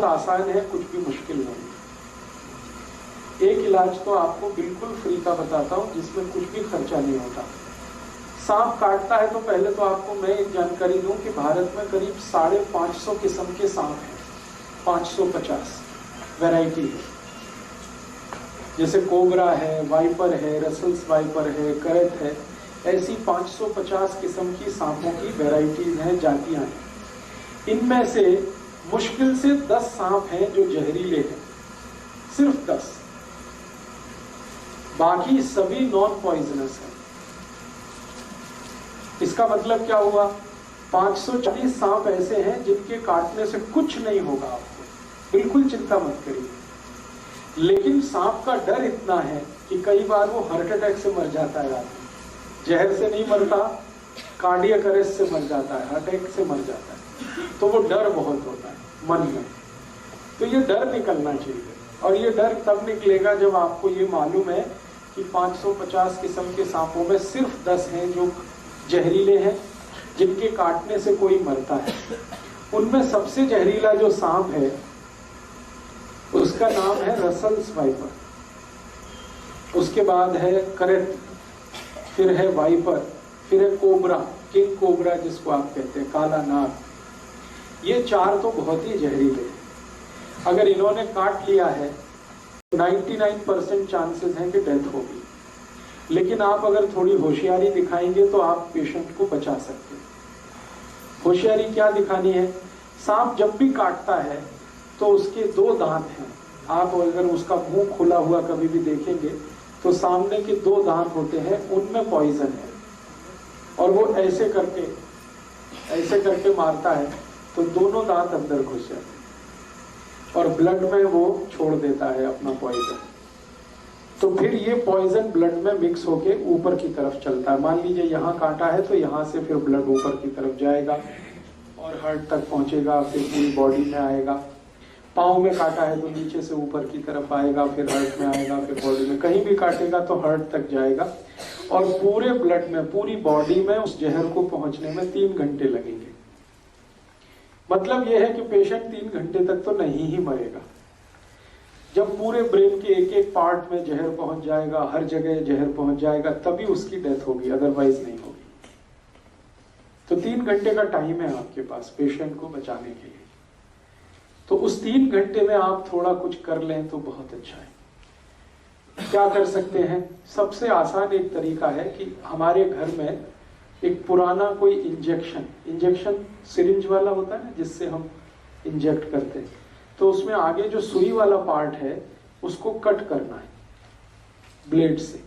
बहुत आसान है, कुछ भी मुश्किल नहीं। एक इलाज तो आपको बिल्कुल फ्री का बताता हूँ जिसमें कुछ भी खर्चा नहीं होता। सांप काटता है तो पहले तो आपको मैं एक जानकारी दूं कि भारत में करीब 550 किस्म के सांप हैं, 550 वैरायटी है। जैसे कोबरा है, वाइपर है, रसल्स वाइपर है, करत है, ऐसी 550 किस्म की सांपों की वैरायटीज हैं, जातियां हैं। इनमें से मुश्किल से 10 सांप हैं जो जहरीले हैं, सिर्फ 10। बाकी सभी नॉन पॉइजनस हैं। इसका मतलब क्या हुआ? 540 सांप ऐसे हैं जिनके काटने से कुछ नहीं होगा आपको, बिल्कुल चिंता मत करिए। लेकिन सांप का डर इतना है कि कई बार वो हार्ट अटैक से मर जाता है आदमी। जहर से नहीं मरता, कार्डियक अरेस्ट से मर जाता है, हार्ट अटैक से मर जाता है। तो वो डर बहुत होता है मन में। तो ये डर निकलना चाहिए, और ये डर तब निकलेगा जब आपको ये मालूम है कि 550 किस्म के सांपों में सिर्फ 10 हैं जो जहरीले हैं, जिनके काटने से कोई मरता है। उनमें सबसे जहरीला जो सांप है उसका नाम है रसल्स वाइपर, उसके बाद है करत, फिर है वाइपर, फिर है कोबरा, किंग कोबरा जिसको आप कहते हैं, काला नाग। ये 4 तो बहुत ही जहरीले हैं। अगर इन्होंने काट लिया है 99% चांसेस हैं कि डेथ होगी। लेकिन आप अगर थोड़ी होशियारी दिखाएंगे तो आप पेशेंट को बचा सकते हैं। होशियारी क्या दिखानी है? सांप जब भी काटता है तो उसके 2 दांत हैं। आप अगर उसका मुंह खुला हुआ कभी भी देखेंगे तो सामने के 2 दांत होते हैं, उनमें पॉइजन है, और वो ऐसे करके मारता है तो दोनों दांत अंदर घुस जाते हैं और ब्लड में वो छोड़ देता है अपना पॉइजन। तो फिर ये पॉइजन ब्लड में मिक्स होके ऊपर की तरफ चलता है। मान लीजिए यहाँ काटा है तो यहाँ से फिर ब्लड ऊपर की तरफ जाएगा और हार्ट तक पहुंचेगा, फिर पूरी बॉडी में आएगा। पाँव में काटा है तो नीचे से ऊपर की तरफ आएगा, फिर हार्ट में आएगा, फिर बॉडी में। कहीं भी काटेगा तो हार्ट तक जाएगा, और पूरे ब्लड में, पूरी बॉडी में उस जहर को पहुंचने में 3 घंटे लगेंगे। मतलब यह है कि पेशेंट 3 घंटे तक तो नहीं ही मरेगा। जब पूरे ब्रेन के एक पार्ट में जहर पहुंच जाएगा, हर जगह जहर पहुंच जाएगा, तभी उसकी डेथ होगी, अदरवाइज नहीं होगी। तो 3 घंटे का टाइम है आपके पास पेशेंट को बचाने के लिए। तो उस 3 घंटे में आप थोड़ा कुछ कर लें तो बहुत अच्छा है। क्या कर सकते हैं? सबसे आसान एक तरीका है कि हमारे घर में एक पुराना कोई इंजेक्शन सिरिंज वाला होता है ना, जिससे हम इंजेक्ट करते हैं, तो उसमें आगे जो सुई वाला पार्ट है उसको कट करना है ब्लेड से।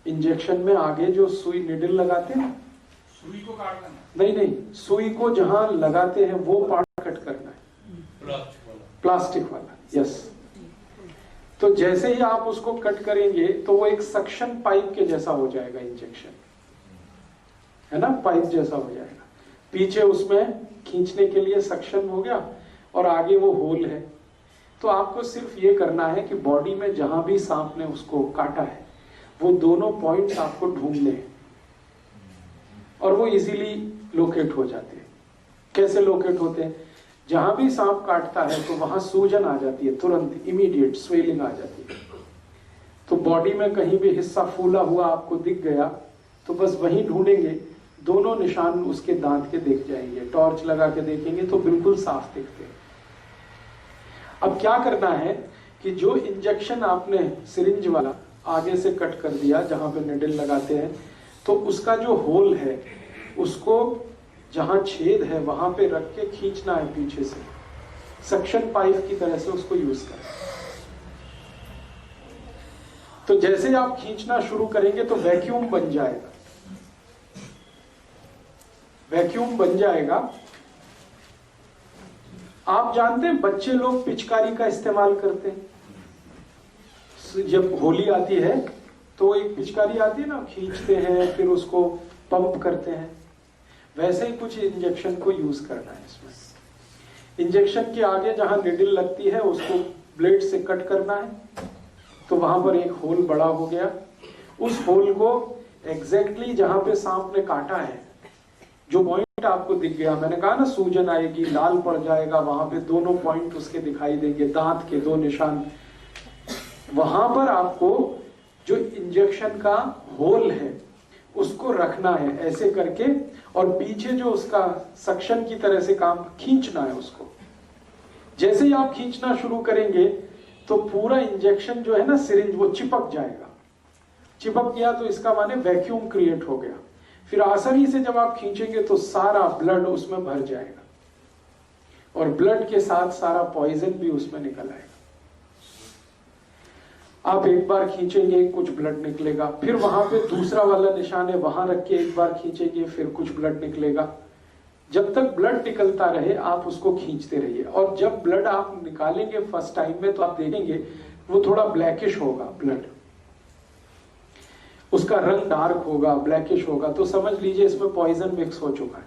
इंजेक्शन में आगे जो सुई निडल लगाते हैं, सुई को काटना नहीं, सुई को जहां लगाते हैं वो पार्ट कट करना है, प्लास्टिक वाला। यस। तो जैसे ही आप उसको कट करेंगे तो वो एक सक्शन पाइप के जैसा हो जाएगा, इंजेक्शन है ना, पाइप जैसा हो जाएगा। पीछे उसमें खींचने के लिए सक्शन हो गया और आगे वो होल है। तो आपको सिर्फ ये करना है कि बॉडी में जहां भी सांप ने उसको काटा है वो दोनों पॉइंट्स आपको ढूंढने हैं, और वो इजीली लोकेट हो जाते हैं। कैसे लोकेट होते हैं? जहां भी सांप काटता है तो वहां सूजन आ जाती है, तुरंत इमीडिएट स्वेलिंग आ जाती है। तो बॉडी में कहीं भी हिस्सा फूला हुआ आपको दिख गया तो बस वहीं ढूंढेंगे, दोनों निशान उसके दांत के दिख जाएंगे। टॉर्च लगा के देखेंगे तो बिल्कुल साफ दिखते हैं। अब क्या करना है कि जो इंजेक्शन आपने सिरिंज वाला आगे से कट कर दिया, जहां पे निडल लगाते हैं, तो उसका जो होल है उसको जहां छेद है वहां पे रख के खींचना है पीछे से, सक्शन पाइप की तरह से उसको यूज करें। तो जैसे आप खींचना शुरू करेंगे तो वैक्यूम बन जाएगा, वैक्यूम बन जाएगा। आप जानते हैं बच्चे लोग पिचकारी का इस्तेमाल करते हैं। जब होली आती है तो एक पिचकारी आती है ना, खींचते हैं फिर उसको पंप करते हैं। वैसे ही कुछ इंजेक्शन को यूज करना है इसमें। इंजेक्शन के आगे जहां निडल लगती है उसको ब्लेड से कट करना है, तो वहां पर एक होल बड़ा हो गया। उस होल को एग्जैक्टली जहां पे सांप ने काटा है, जो पॉइंट आपको दिख गया, मैंने कहा ना सूजन आएगी, लाल पड़ जाएगा, वहां पे दोनों पॉइंट उसके दिखाई देंगे, दांत के दो निशान, वहां पर आपको जो इंजेक्शन का होल है उसको रखना है ऐसे करके, और पीछे जो उसका सक्शन की तरह से काम खींचना है उसको। जैसे ही आप खींचना शुरू करेंगे तो पूरा इंजेक्शन जो है ना सिरिंज वो चिपक जाएगा। चिपक गया तो इसका माने वैक्यूम क्रिएट हो गया। फिर आसानी से जब आप खींचेंगे तो सारा ब्लड उसमें भर जाएगा और ब्लड के साथ सारा पॉइजन भी उसमें निकल आएगा। आप एक बार खींचेंगे कुछ ब्लड निकलेगा, फिर वहां पे दूसरा वाला निशान है वहां रख के एक बार खींचेंगे फिर कुछ ब्लड निकलेगा। जब तक ब्लड निकलता रहे आप उसको खींचते रहिए, और जब ब्लड आप निकालेंगे फर्स्ट टाइम में तो आप देखेंगे वो थोड़ा ब्लैकिश होगा, ब्लड उसका रंग डार्क होगा, ब्लैकिश होगा, तो समझ लीजिए इसमें पॉइजन मिक्स हो चुका है,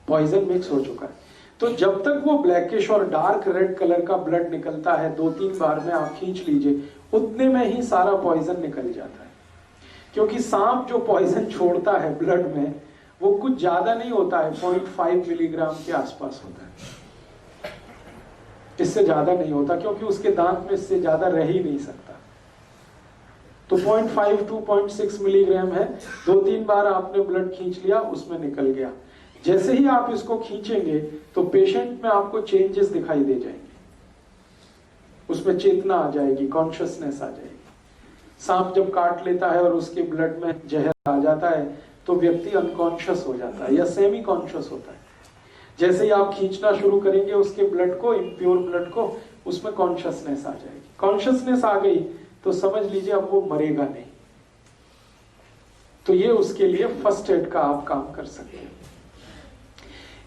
पॉइजन मिक्स हो चुका है। तो जब तक वो ब्लैकिश और डार्क रेड कलर का ब्लड निकलता है 2-3 बार में आप खींच लीजिए, उतने में ही सारा पॉइजन निकल जाता है। क्योंकि सांप जो पॉइजन छोड़ता है ब्लड में वो कुछ ज्यादा नहीं होता है, 0.5 मिलीग्राम के आसपास होता है, इससे ज्यादा नहीं होता, क्योंकि उसके दांत में इससे ज्यादा रह ही नहीं सकता। तो 0.5 to 0.6 मिलीग्राम है। 2-3 बार आपने ब्लड खींच लिया, उसमें निकल गया। जैसे ही आप इसको खींचेंगे तो पेशेंट में आपको चेंजेस दिखाई दे जाएंगे, उसमें चेतना आ जाएगी, कॉन्शियसनेस आ जाएगी। सांप जब काट लेता है और उसके ब्लड में जहर आ जाता है तो व्यक्ति अनकॉन्शियस हो जाता है या सेमी कॉन्शियस होता है। जैसे ही आप खींचना शुरू करेंगे उसके ब्लड को, इम्प्योर ब्लड को, उसमें कॉन्शियसनेस आ जाएगी। कॉन्शियसनेस आ गई तो समझ लीजिए अब वो मरेगा नहीं। तो ये उसके लिए फर्स्ट एड का आप काम कर सकते हैं।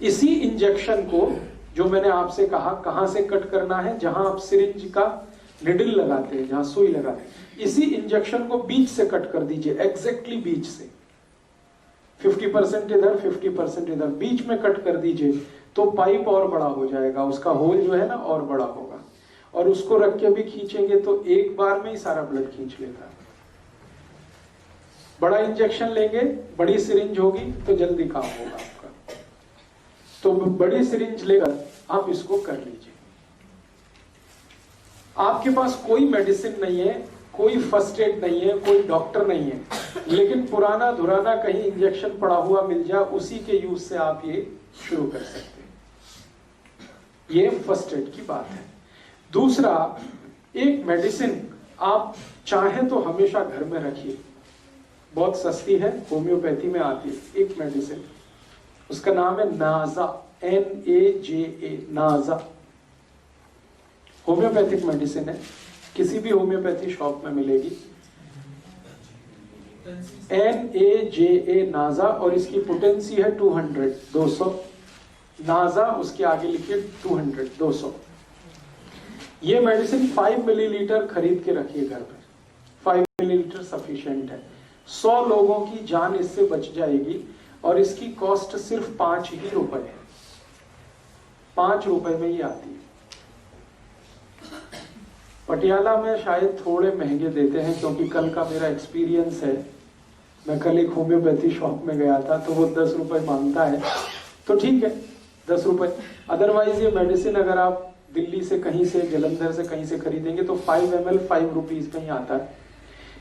इसी इंजेक्शन को जो मैंने आपसे कहा कहां से कट करना है, जहां आप सिरिंज का निडल लगाते हैं, जहां सुई लगाते हैं, इसी इंजेक्शन को बीच से कट कर दीजिए, एग्जैक्टली बीच से 50% इधर 50% इधर, बीच में कट कर दीजिए तो पाइप और बड़ा हो जाएगा, उसका होल जो है ना और बड़ा होगा। और उसको रख के भी खींचेंगे तो एक बार में ही सारा ब्लड खींच लेता है। बड़ा इंजेक्शन लेंगे, बड़ी सिरिंज होगी तो जल्दी काम होगा आपका। तो बड़ी सिरिंज लेकर आप इसको कर लीजिए। आपके पास कोई मेडिसिन नहीं है, कोई फर्स्ट एड नहीं है, कोई डॉक्टर नहीं है, लेकिन पुराना धुराना कहीं इंजेक्शन पड़ा हुआ मिल जाए, उसी के यूज से आप ये शुरू कर सकते हैं। ये फर्स्ट एड की बात है। दूसरा, एक मेडिसिन आप चाहें तो हमेशा घर में रखिए, बहुत सस्ती है, होम्योपैथी में आती है एक मेडिसिन, उसका नाम है नाजा, NAJA, नाजा। होम्योपैथिक मेडिसिन है, किसी भी होम्योपैथी शॉप में मिलेगी। NAJA नाजा, और इसकी पोटेंसी है 200 नाजा, उसके आगे लिखिए 200। ये मेडिसिन 5 मिलीलीटर खरीद के रखिए घर पर, 5 मिलीलीटर सफिशिएंट है। 100 लोगों की जान इससे बच जाएगी, और इसकी कॉस्ट सिर्फ 5 ही रुपए है, 5 रुपए में ही आती है। पटियाला में शायद थोड़े महंगे देते हैं, क्योंकि कल का मेरा एक्सपीरियंस है, मैं कल एक होम्योपैथी शॉप में गया था तो वो 10 रुपए मांगता है, तो ठीक है 10 रुपए। अदरवाइज ये मेडिसिन अगर आप दिल्ली से कहीं से, जलंधर से कहीं से खरीदेंगे तो 5 ml 5 रुपीज में ही आता है।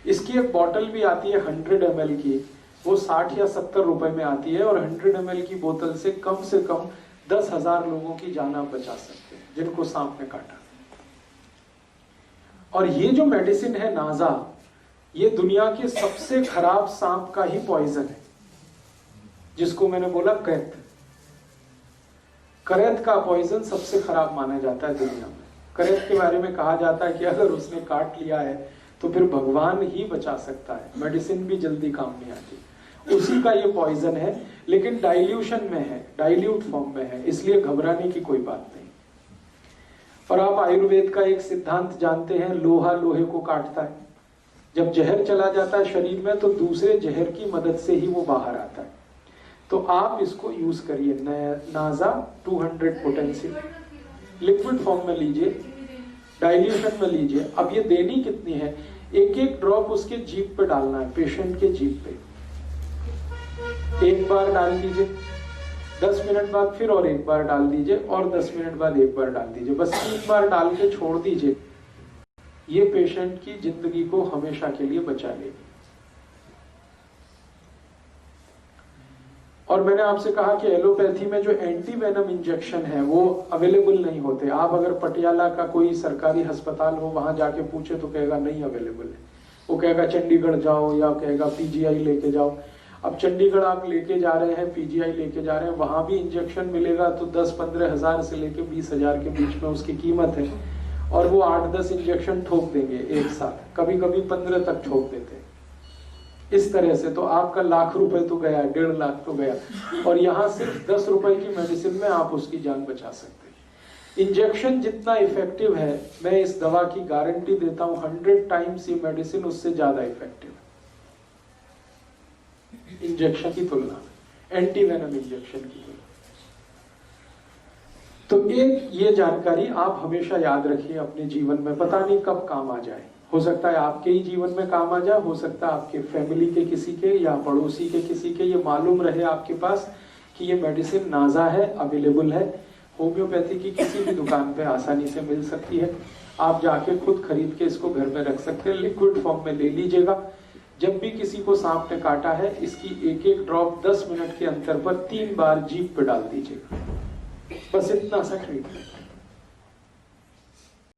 इसकी एक बॉटल भी आती है 100 ml की, वो 60 या 70 रुपए में आती है, और 100 ml की बोतल से कम 10,000 लोगों की जान आप बचा सकते हैं जिनको सांप ने काटा। और ये जो मेडिसिन है नाजा, ये दुनिया के सबसे खराब सांप का ही पॉइजन है, जिसको मैंने बोला करैत। करैत का पॉइजन सबसे खराब माना जाता है दुनिया में। करैत के बारे में कहा जाता है कि अगर उसने काट लिया है तो फिर भगवान ही बचा सकता है, मेडिसिन भी जल्दी काम नहीं आती। उसी का ये पॉइजन है, लेकिन डाइल्यूशन में है, डाइल्यूट फॉर्म में है, इसलिए घबराने की कोई बात नहीं। और आप आयुर्वेद का एक सिद्धांत जानते हैं, लोहा लोहे को काटता है। जब जहर चला जाता है शरीर में तो दूसरे जहर की मदद से ही वो बाहर आता है। तो आप इसको यूज करिए, नाजा 200 पोटेंसी, लिक्विड फॉर्म में लीजिए, डाइल्यूशन में लीजिए। अब ये देनी कितनी है, एक ड्रॉप उसके जीभ पे डालना है, पेशेंट के जीभ पे। एक बार डाल दीजिए, 10 मिनट बाद फिर और एक बार डाल दीजिए, और 10 मिनट बाद एक बार डाल दीजिए, बस 3 बार डाल के छोड़ दीजिए। ये पेशेंट की जिंदगी को हमेशा के लिए बचा लेगी। और मैंने आपसे कहा कि एलोपैथी में जो एंटी वेनम इंजेक्शन है वो अवेलेबल नहीं होते। आप अगर पटियाला का कोई सरकारी अस्पताल हो, वहां जाके पूछे तो कहेगा नहीं अवेलेबल है, वो कहेगा चंडीगढ़ जाओ या कहेगा पीजीआई लेके जाओ। अब चंडीगढ़ आप लेके जा रहे हैं, पीजीआई लेके जा रहे हैं, वहां भी इंजेक्शन मिलेगा तो 10-15 हजार से लेके 20 हजार के बीच में उसकी कीमत है, और वो 8-10 इंजेक्शन ठोक देंगे एक साथ, कभी कभी 15 तक ठोक देते हैं। इस तरह से तो आपका लाख रुपए तो गया, 1.5 लाख तो गया, और यहाँ सिर्फ 10 रुपए की मेडिसिन में आप उसकी जान बचा सकते हैं। इंजेक्शन जितना इफेक्टिव है, मैं इस दवा की गारंटी देता हूं 100 टाइम्स ये मेडिसिन उससे ज्यादा इफेक्टिव है इंजेक्शन की तुलना में, एंटी वेनम इंजेक्शन की तुलना। तो एक ये जानकारी आप हमेशा याद रखिए अपने जीवन में, पता नहीं कब काम आ जाए। हो सकता है आपके ही जीवन में काम आ जाए, हो सकता है आपके फैमिली के किसी के या पड़ोसी के किसी के ये मालूम रहे आपके पास कि ये मेडिसिन नाजा है, अवेलेबल है, होम्योपैथी की किसी भी दुकान पे आसानी से मिल सकती है। आप जाके खुद खरीद के इसको घर में रख सकते हैं, लिक्विड फॉर्म में ले लीजिएगा। जब भी किसी को सांप ने काटा है, इसकी एक एक ड्रॉप 10 मिनट के अंतर पर 3 बार जीभ पे डाल दीजिएगा, बस इतना सा ट्रीटमेंट।